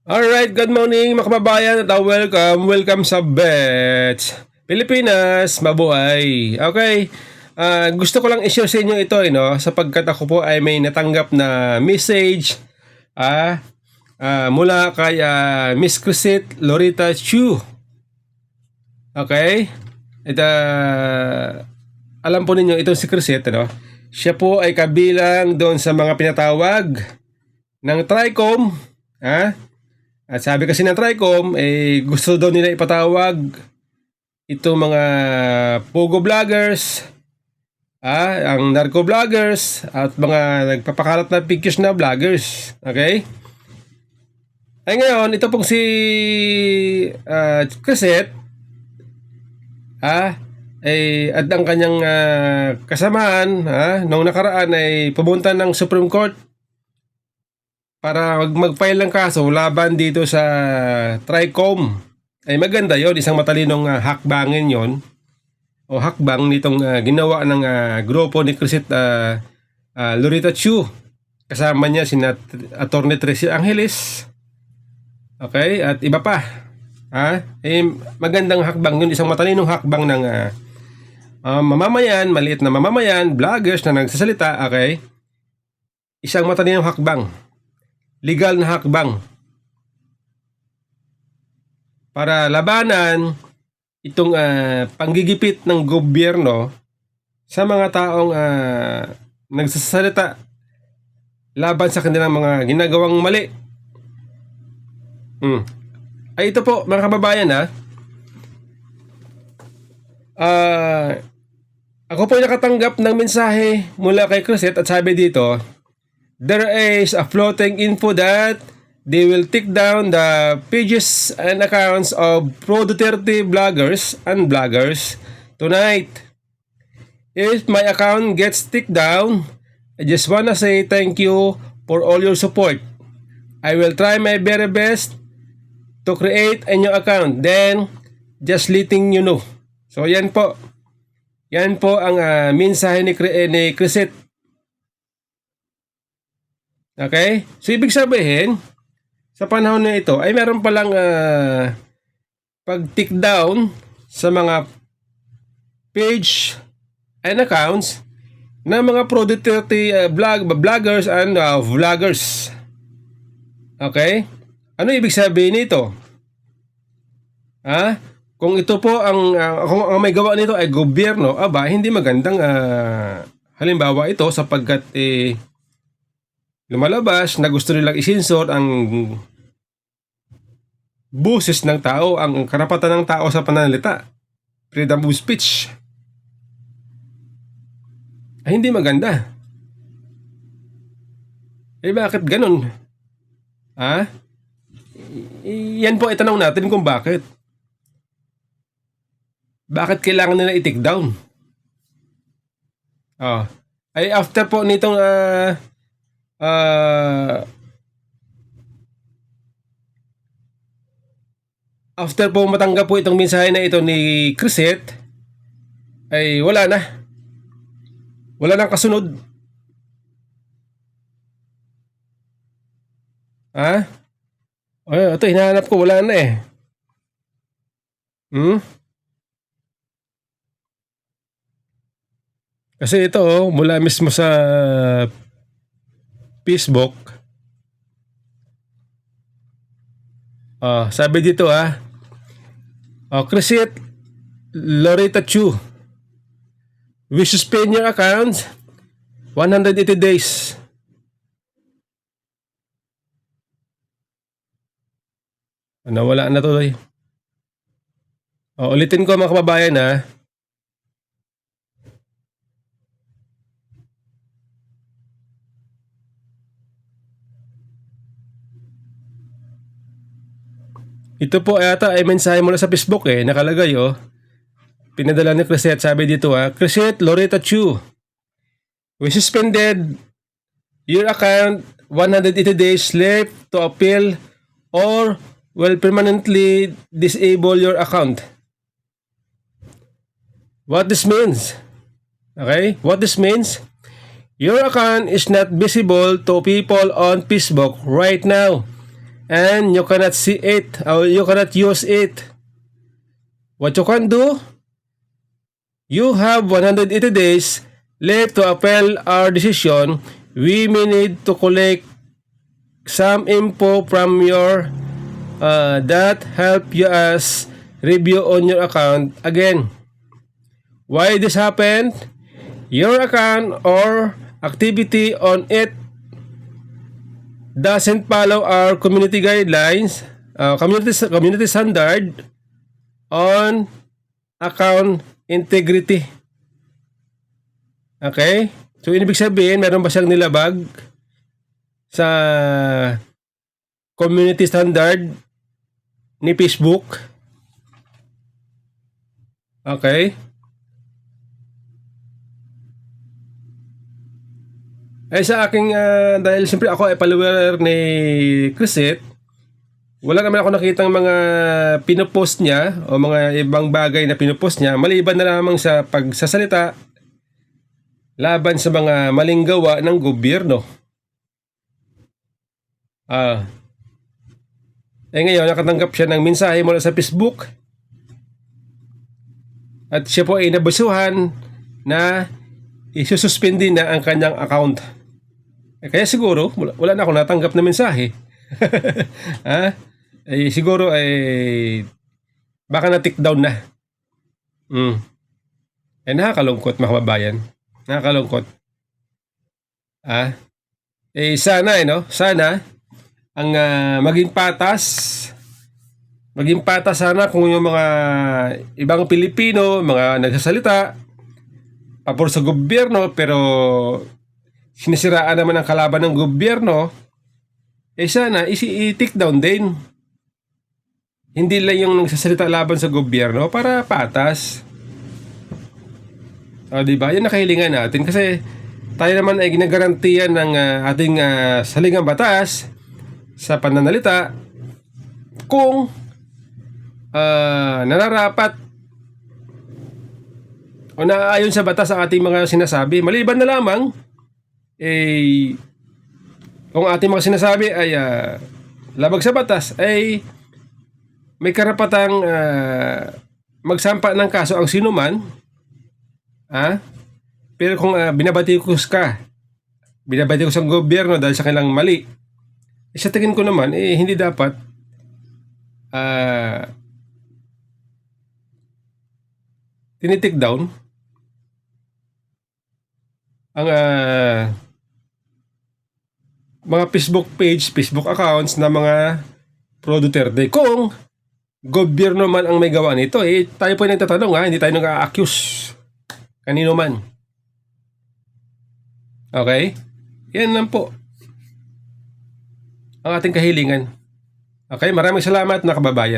Alright, good morning mga kababayan at welcome sa Bets Pilipinas, mabuhay. Okay, gusto ko lang i-share sa inyo ito sapagkat ako po ay may natanggap na message mula kay Miss Crisette Lorita Chu. Okay, alam po ninyo itong si Crisette, siya po ay kabilang doon sa mga pinatawag ng TRICOM. At sabi kasi ng TRICOM, gusto daw nila ipatawag itong mga pogo vloggers, ang narco vloggers, at mga nagpapakalat na pictures na vloggers. Okay? Ay ngayon, ito pong si Crisette, at ang kanyang kasamaan, noong nakaraan ay pumunta ng Supreme Court para mag-file ng kaso laban dito sa TRICOM. Ay maganda yon, isang matalinong hakbangin yon o hakbang nitong ginawa ng grupo ni Crisette Lorita Chu. Kasama niya sina Attorney Tracy Angeles. Okay, at iba pa. Magandang hakbang yun, isang matalinong hakbang ng mamamayan, maliit na mamamayan, vloggers na nagsasalita. Okay, isang matalinong hakbang, legal na hakbang para labanan itong panggigipit ng gobyerno sa mga taong nagsasalita laban sa kanilang mga ginagawang mali. Ay ito po mga kababayan, ako po ay nakatanggap ng mensahe mula kay Crisette at sabi dito, there is a floating info that they will take down the pages and accounts of pro-Duterte bloggers and bloggers tonight. If my account gets taken down, I just wanna say thank you for all your support. I will try my very best to create a new account. Then, just letting you know. So, yan po. Yan po ang mensahe ni Crisette. Okay? So, ibig sabihin, sa panahon na ito, ay meron palang pag-tick down sa mga page and accounts ng mga pro-Duterte bloggers and vloggers. Okay? Ano ibig sabihin nito? Kung ito po kung ang may gawa nito ay gobyerno, hindi magandang halimbawa ito sapagkat lumalabas na gusto nilang isinsor ang boses ng tao, ang karapatan ng tao sa pananalita, freedom of speech. Ay hindi maganda. Bakit ganun? Yan po itanong natin kung bakit. Bakit kailangan nila i-take down? Ay after po nitong after po matanggap po itong mensahe na ito ni Crisette, ay wala nang kasunod. Ito hinahanap ko, wala na kasi ito mula mismo sa Facebook. Sabi dito Crisette Lorita Chu, we suspend your account 180 days. Wala na tuloy. Ulitin ko mga kababayan ito po ata ay mensahe mula sa Facebook nakalagay pinadala ni Crisette. Sabi dito Crisette Lorita Chu, we suspended your account 180 days left to appeal or will permanently disable your account. What this means? Okay? What this means? Your account is not visible to people on Facebook right now. and you cannot see it or you cannot use it. What you can do, you have 180 days left to appeal our decision. We may need to collect some info from your that help you us review on your account again. Why this happened? Your account or activity on it doesn't follow our community guidelines, community standard on account integrity. Okay? So, ibig sabihin, meron ba siyang nilabag sa community standard ni Facebook? Okay? Eh sa aking, dahil siyempre ako ay follower ni Chrisette, wala naman ako nakitang mga pinopost niya o mga ibang bagay na pinopost niya maliban na lamang sa pagsasalita laban sa mga maling gawa ng gobyerno. Ngayon nakatanggap siya ng mensahe mula sa Facebook at siya po ay nabasuhan na isususpindi na ang kanyang account. Kaya siguro wala na ako natanggap na mensahe. Siguro baka na-tick down na. Nakakalungkot mga kababayan. Nakakalungkot. Sana sana ang maging patas sana kung yung mga ibang Pilipino, mga nagsasalita pabor sa gobyerno pero sinisiraan naman ang kalaban ng gobyerno, sana i-take down din. Hindi lang yung nagsasalita laban sa gobyerno para patas. Diba? Yan nakahilingan natin kasi tayo naman ay ginagarantiyan ng ating saligang batas sa pananalita kung nararapat o naaayon sa batas ang ating mga sinasabi. Maliban na lamang kung ating mga sinasabi ay labag sa batas, ay may karapatang magsampa ng kaso ang sinuman. Pero kung binabatikos sa gobyerno dahil sa kanilang mali, sa tingin ko naman hindi dapat tinitik down ang mga Facebook page, Facebook accounts na mga pro Duterte. Kung gobyerno man ang may gawa nito, tayo po ay nagtatanong, hindi tayo nag-a-accuse kanino man. Okay? Yan lang po ang ating kahilingan. Okay, maraming salamat na kababayan.